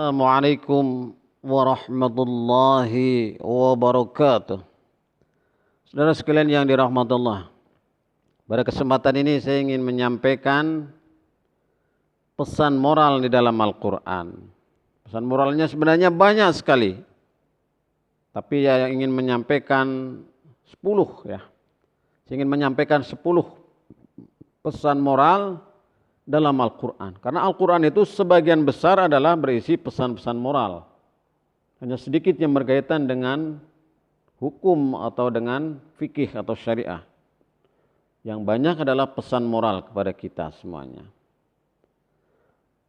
Assalamualaikum warahmatullahi wabarakatuh. Saudara sekalian yang dirahmati Allah, pada kesempatan ini saya ingin menyampaikan pesan moral di dalam Al-Quran. Pesan moralnya sebenarnya banyak sekali, tapi yang ingin menyampaikan 10 ya. Saya ingin menyampaikan 10 pesan moral dalam Al-Quran. Karena Al-Quran itu sebagian besar adalah berisi pesan-pesan moral. Hanya sedikit yang berkaitan dengan hukum atau dengan fikih atau syariah. Yang banyak adalah pesan moral kepada kita semuanya.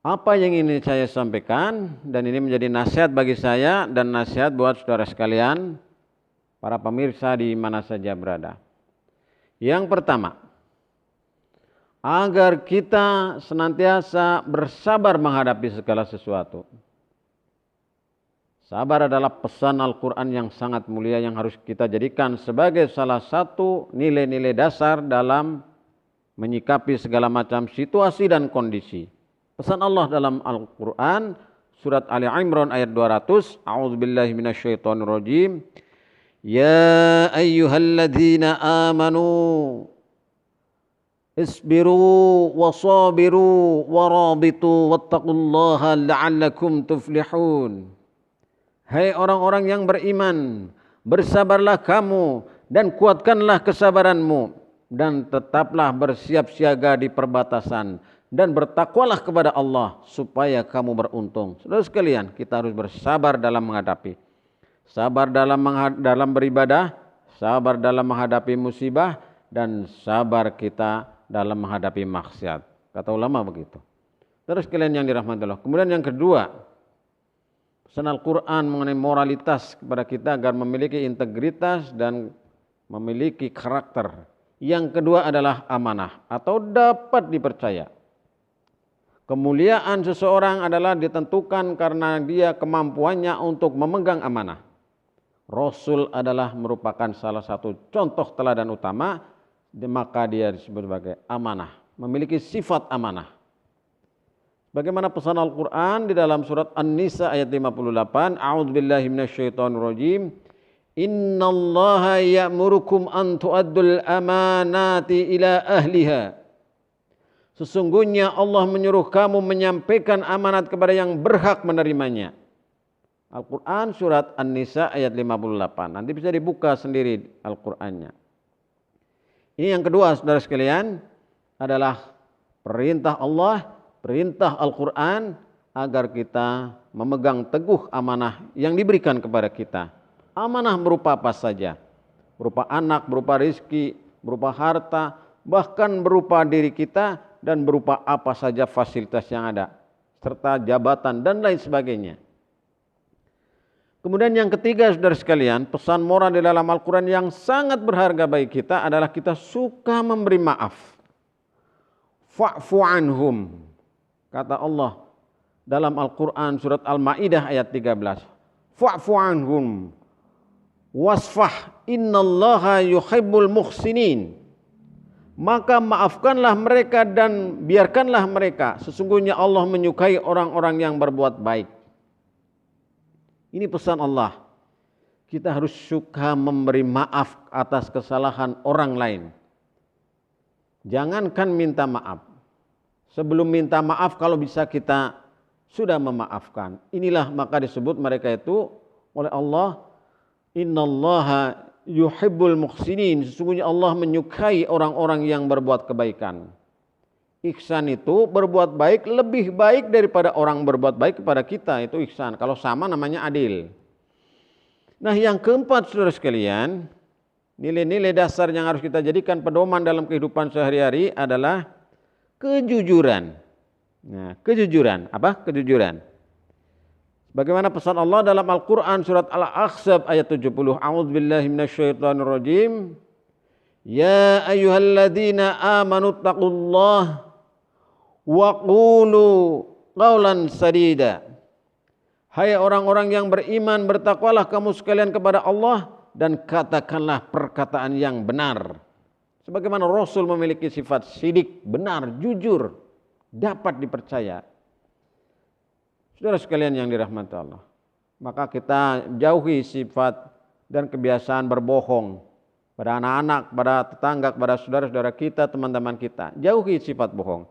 Apa yang ingin saya sampaikan, dan ini menjadi nasihat bagi saya dan nasihat buat saudara sekalian, para pemirsa di mana saja berada. Yang pertama, agar kita senantiasa bersabar menghadapi segala sesuatu. Sabar adalah pesan Al-Quran yang sangat mulia yang harus kita jadikan sebagai salah satu nilai-nilai dasar dalam menyikapi segala macam situasi dan kondisi. Pesan Allah dalam Al-Quran, surat Ali Imran ayat 200, A'udzubillahi minasyaitonirrajim. Ya ayyuhalladzina amanu isbiru wasabiru warabitu wattaqullaha la'allakum tuflihun. Hai orang-orang yang beriman, bersabarlah kamu dan kuatkanlah kesabaranmu dan tetaplah bersiap siaga di perbatasan dan bertakwalah kepada Allah supaya kamu beruntung. Saudara sekalian, kita harus bersabar dalam menghadapi. Sabar dalam beribadah, sabar dalam menghadapi musibah, dan sabar kita dalam menghadapi maksiat. Kata ulama begitu. Terus kalian yang dirahmati Allah. Kemudian yang kedua, pesan Al-Quran mengenai moralitas kepada kita agar memiliki integritas dan memiliki karakter. Yang kedua adalah amanah atau dapat dipercaya. Kemuliaan seseorang adalah ditentukan karena dia kemampuannya untuk memegang amanah. Rasul adalah merupakan salah satu contoh teladan utama, maka dia disebut sebagai amanah, memiliki sifat amanah. Bagaimana pesan Al-Quran di dalam surat An-Nisa ayat 58, A'udzubillahi minasyaitonirrajim. Innallaha ya'murukum an tu'addul amanati ila ahliha. Sesungguhnya Allah menyuruh kamu menyampaikan amanat kepada yang berhak menerimanya. Al-Quran surat An-Nisa ayat 58. Nanti bisa dibuka sendiri Al-Qurannya. Ini yang kedua saudara sekalian adalah perintah Allah, perintah Al-Quran agar kita memegang teguh amanah yang diberikan kepada kita. Amanah berupa apa saja? Berupa anak, berupa rizki, berupa harta, bahkan berupa diri kita dan berupa apa saja fasilitas yang ada. Serta jabatan dan lain sebagainya. Kemudian yang ketiga saudara sekalian, pesan moral di dalam Al-Quran yang sangat berharga bagi kita adalah kita suka memberi maaf. Fa'fu anhum. Kata Allah dalam Al-Quran surat Al-Ma'idah ayat 13. Fa'fu anhum. Wasfah innallaha yuhibbul muhsinin. Maka maafkanlah mereka dan biarkanlah mereka. Sesungguhnya Allah menyukai orang-orang yang berbuat baik. Ini pesan Allah. Kita harus suka memberi maaf atas kesalahan orang lain. Jangankan minta maaf. Sebelum minta maaf kalau bisa kita sudah memaafkan. Inilah maka disebut mereka itu oleh Allah. Innallaha yuhibbul muhsinin. Sesungguhnya Allah menyukai orang-orang yang berbuat kebaikan. Ihsan itu berbuat baik lebih baik daripada orang berbuat baik kepada kita, itu ihsan. Kalau sama namanya adil. Nah yang keempat saudara sekalian, nilai-nilai dasar yang harus kita jadikan pedoman dalam kehidupan sehari-hari adalah kejujuran. Nah, kejujuran, apa? Kejujuran. Bagaimana pesan Allah dalam Al-Quran surat Al-Ahzab ayat 70. A'udzubillahi minasyaitonirrajim. Ya ayyuhalladzina amanu taqullaha wa qulu qawlan sadida. Hai orang-orang yang beriman, bertakwalah kamu sekalian kepada Allah dan katakanlah perkataan yang benar. Sebagaimana Rasul memiliki sifat sidik, benar, jujur, dapat dipercaya. Saudara sekalian yang dirahmati Allah, maka kita jauhi sifat dan kebiasaan berbohong pada anak-anak, pada tetangga, pada saudara-saudara kita, teman-teman kita. Jauhi sifat bohong.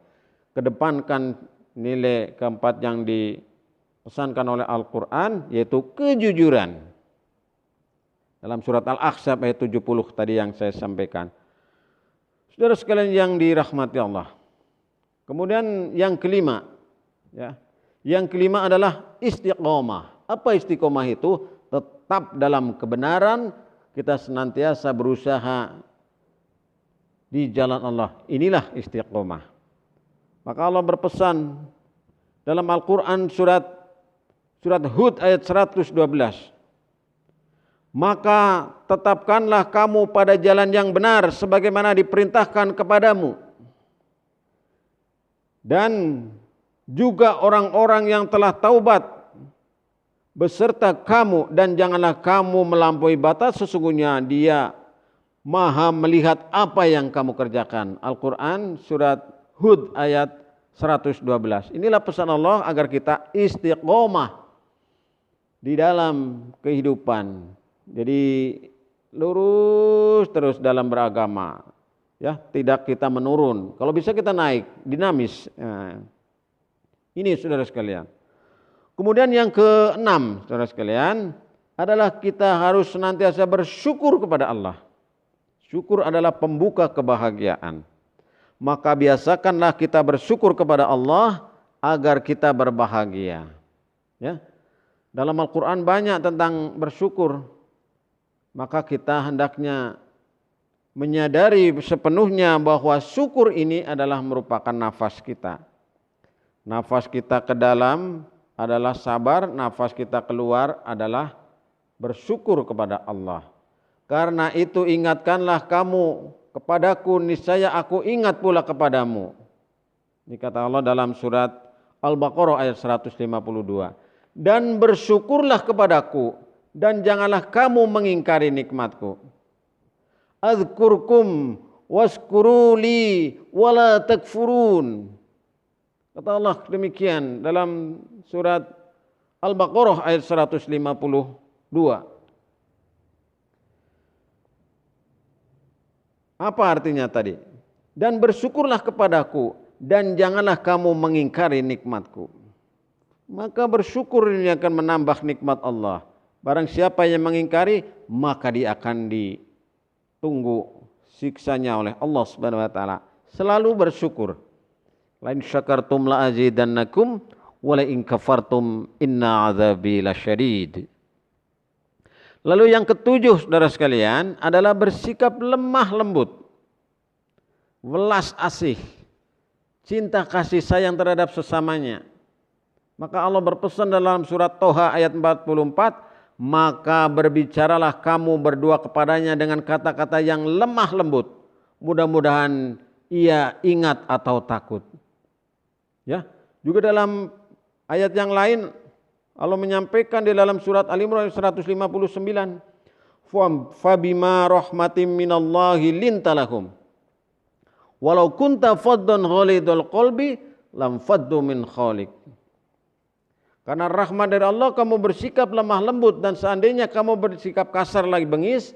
Kedepankan nilai keempat yang dipesankan oleh Al-Quran, yaitu kejujuran. Dalam surat Al-Ahzab ayat 70 tadi yang saya sampaikan. Saudara sekalian yang dirahmati Allah. Kemudian yang kelima, ya. Yang kelima adalah istiqomah. Apa istiqomah itu? Tetap dalam kebenaran, kita senantiasa berusaha di jalan Allah. Inilah istiqomah. Maka Allah berpesan dalam Al-Quran surat Hud ayat 112. Maka tetapkanlah kamu pada jalan yang benar sebagaimana diperintahkan kepadamu. Dan juga orang-orang yang telah taubat beserta kamu, dan janganlah kamu melampaui batas, sesungguhnya Dia Maha melihat apa yang kamu kerjakan. Al-Quran surat Hud ayat 112. Inilah pesan Allah agar kita istiqomah di dalam kehidupan. Jadi lurus terus dalam beragama, ya, tidak kita menurun. Kalau bisa kita naik, dinamis. Nah, ini saudara sekalian. Kemudian yang keenam, saudara sekalian, adalah kita harus senantiasa bersyukur kepada Allah. Syukur adalah pembuka kebahagiaan. Maka biasakanlah kita bersyukur kepada Allah agar kita berbahagia. Ya. Dalam Al-Quran banyak tentang bersyukur. Maka kita hendaknya menyadari sepenuhnya bahwa syukur ini adalah merupakan nafas kita. Nafas kita ke dalam adalah sabar, nafas kita keluar adalah bersyukur kepada Allah. Karena itu ingatkanlah kamu kepadaku, niscaya aku ingat pula kepadamu. Ini kata Allah dalam surat Al-Baqarah ayat 152. Dan bersyukurlah kepadaku, dan janganlah kamu mengingkari nikmatku. Adzkurkum waskuruli wala takfurun. Kata Allah demikian dalam surat Al-Baqarah ayat 152. Apa artinya tadi? Dan bersyukurlah kepadaku, dan janganlah kamu mengingkari nikmatku. Maka bersyukur ini akan menambah nikmat Allah. Barang siapa yang mengingkari, maka dia akan ditunggu siksanya oleh Allah Subhanahu wa taala. Selalu bersyukur. Lain syakartum la azidannakum wa la in kafartum inna azabi lasyadid. Lalu yang ketujuh, saudara sekalian, adalah bersikap lemah lembut, welas asih, cinta kasih sayang terhadap sesamanya. Maka Allah berpesan dalam surat Toha ayat 44, maka berbicaralah kamu berdua kepadanya dengan kata-kata yang lemah lembut, mudah-mudahan ia ingat atau takut. Ya, juga dalam ayat yang lain Allah menyampaikan di dalam surat Al-Imran 159, fabima rahmatim minallahi lintalahum walau kunta faddan ghalidul qalbi lam faddu min khalik. Karena rahmat dari Allah kamu bersikap lemah lembut, dan seandainya kamu bersikap kasar lagi bengis,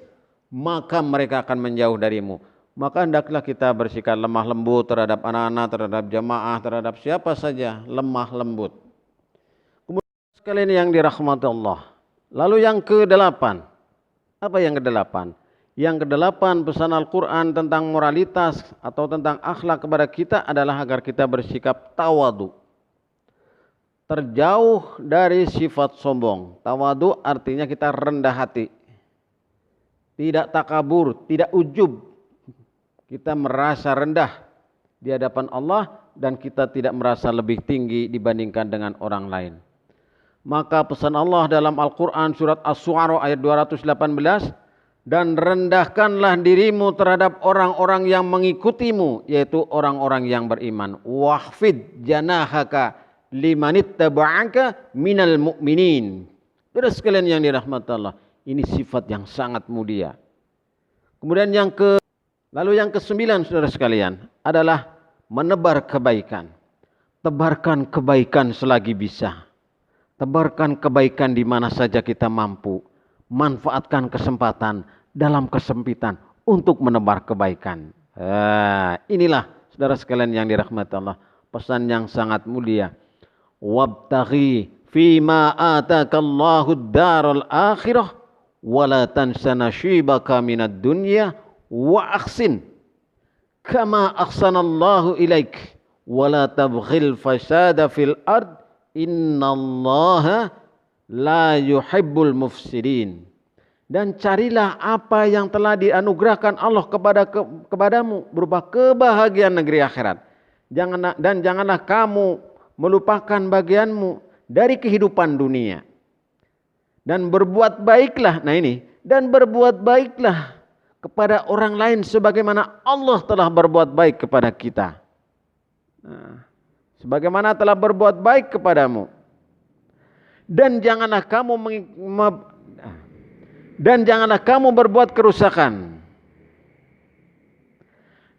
maka mereka akan menjauh darimu. Maka hendaklah kita bersikap lemah lembut terhadap anak-anak, terhadap jamaah, terhadap siapa saja, lemah lembut. Kemudian sekalian yang dirahmati Allah. Lalu yang ke-8. Apa yang ke-8? Yang ke-8 pesan Al-Quran tentang moralitas atau tentang akhlak kepada kita adalah agar kita bersikap tawadu. Terjauh dari sifat sombong. Tawadu artinya kita rendah hati. Tidak takabur, tidak ujub. Kita merasa rendah di hadapan Allah dan kita tidak merasa lebih tinggi dibandingkan dengan orang lain. Maka pesan Allah dalam Al-Quran surat As-Su'ara ayat 218, dan rendahkanlah dirimu terhadap orang-orang yang mengikutimu, yaitu orang-orang yang beriman. Wahfid janahaka limanittaba'aka minal mu'minin. Saudara sekalian yang dirahmati Allah, ini sifat yang sangat mulia. Kemudian lalu yang ke-9, saudara sekalian, adalah menebar kebaikan. Tebarkan kebaikan selagi bisa. Tebarkan kebaikan di mana saja kita mampu. Manfaatkan kesempatan dalam kesempitan untuk menebar kebaikan. Inilah saudara sekalian yang dirahmati Allah, pesan yang sangat mulia. Wabtaghi fima atakallahu ad-daral akhirah wala tansa nasibaka minad dunya wa ahsin kama ahsanallahu ilaik wala tabghil fasada fil ard innallaha la yuhibbul mufsidin. Dan carilah apa yang telah dianugerahkan Allah kepadamu berupa kebahagiaan negeri akhirat. Janganlah kamu melupakan bagianmu dari kehidupan dunia. Dan berbuat baiklah, dan berbuat baiklah kepada orang lain sebagaimana Allah telah berbuat baik kepada kita. Sebagaimana telah berbuat baik kepadamu. Dan janganlah kamu berbuat kerusakan.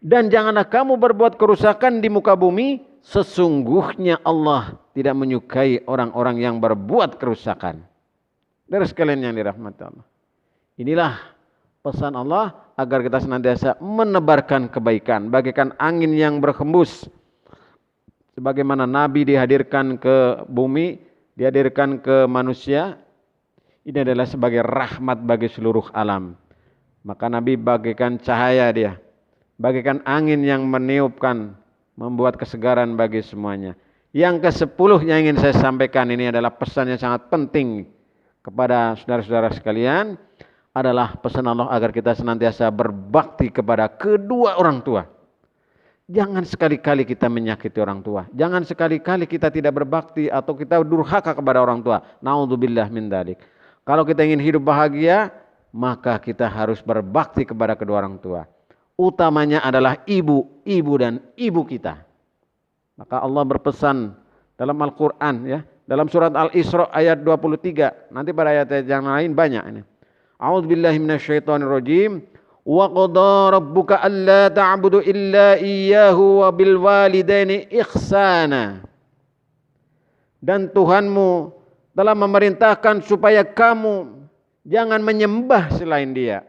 Dan janganlah kamu berbuat kerusakan di muka bumi. Sesungguhnya Allah tidak menyukai orang-orang yang berbuat kerusakan. Dari sekalian yang dirahmati Allah. Inilah pesan Allah agar kita senantiasa menebarkan kebaikan. Bagaikan angin yang berhembus. Sebagaimana Nabi dihadirkan ke bumi, dihadirkan ke manusia. Ini adalah sebagai rahmat bagi seluruh alam. Maka Nabi bagaikan cahaya dia. Bagaikan angin yang meniupkan, membuat kesegaran bagi semuanya. Yang ke-10 yang ingin saya sampaikan ini adalah pesan yang sangat penting kepada saudara-saudara sekalian. Adalah pesan Allah agar kita senantiasa berbakti kepada kedua orang tua. Jangan sekali-kali kita menyakiti orang tua. Jangan sekali-kali kita tidak berbakti atau kita durhaka kepada orang tua. Naudzubillah min dzalik. Kalau kita ingin hidup bahagia, maka kita harus berbakti kepada kedua orang tua. Utamanya adalah ibu dan ibu kita. Maka Allah berpesan dalam Al-Quran, ya, dalam surat Al-Isra ayat 23. Nanti pada ayat yang lain banyak ini. A'udzubillahi minasyaitonirrajim. Wa qada rabbuka alla ta'budu illa iyyahu wa bil walidaini ihsana. Dan Tuhanmu telah memerintahkan supaya kamu jangan menyembah selain Dia.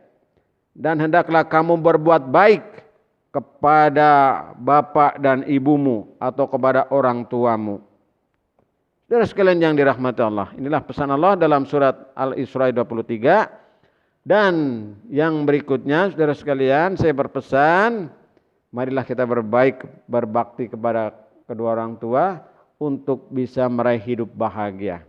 Dan hendaklah kamu berbuat baik kepada bapak dan ibumu atau kepada orang tuamu. Saudara sekalian yang dirahmati Allah, inilah pesan Allah dalam surat Al-Isra 23. Dan yang berikutnya, saudara sekalian, saya berpesan, marilah kita berbakti kepada kedua orang tua untuk bisa meraih hidup bahagia.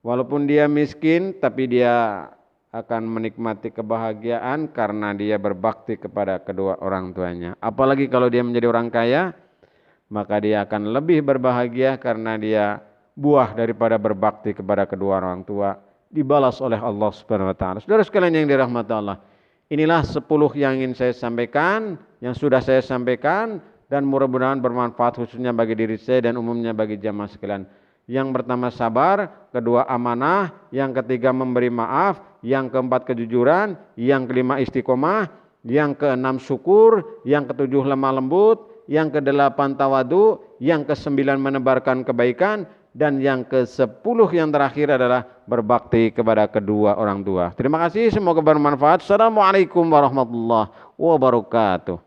Walaupun dia miskin, tapi dia akan menikmati kebahagiaan karena dia berbakti kepada kedua orang tuanya. Apalagi kalau dia menjadi orang kaya, maka dia akan lebih berbahagia karena dia buah daripada berbakti kepada kedua orang tua, dibalas oleh Allah Subhanahu wa taala. Saudara sekalian yang dirahmati Allah, inilah 10 yang ingin saya sampaikan, yang sudah saya sampaikan, dan mudah-mudahan bermanfaat khususnya bagi diri saya dan umumnya bagi jamaah sekalian. Yang pertama sabar, kedua amanah, yang ketiga memberi maaf, yang keempat kejujuran, yang kelima istiqomah, yang keenam syukur, yang ketujuh lemah lembut, yang kedelapan tawadu, yang kesembilan menebarkan kebaikan, dan yang ke-10 yang terakhir adalah berbakti kepada kedua orang tua. Terima kasih, semoga bermanfaat. Assalamualaikum warahmatullahi wabarakatuh.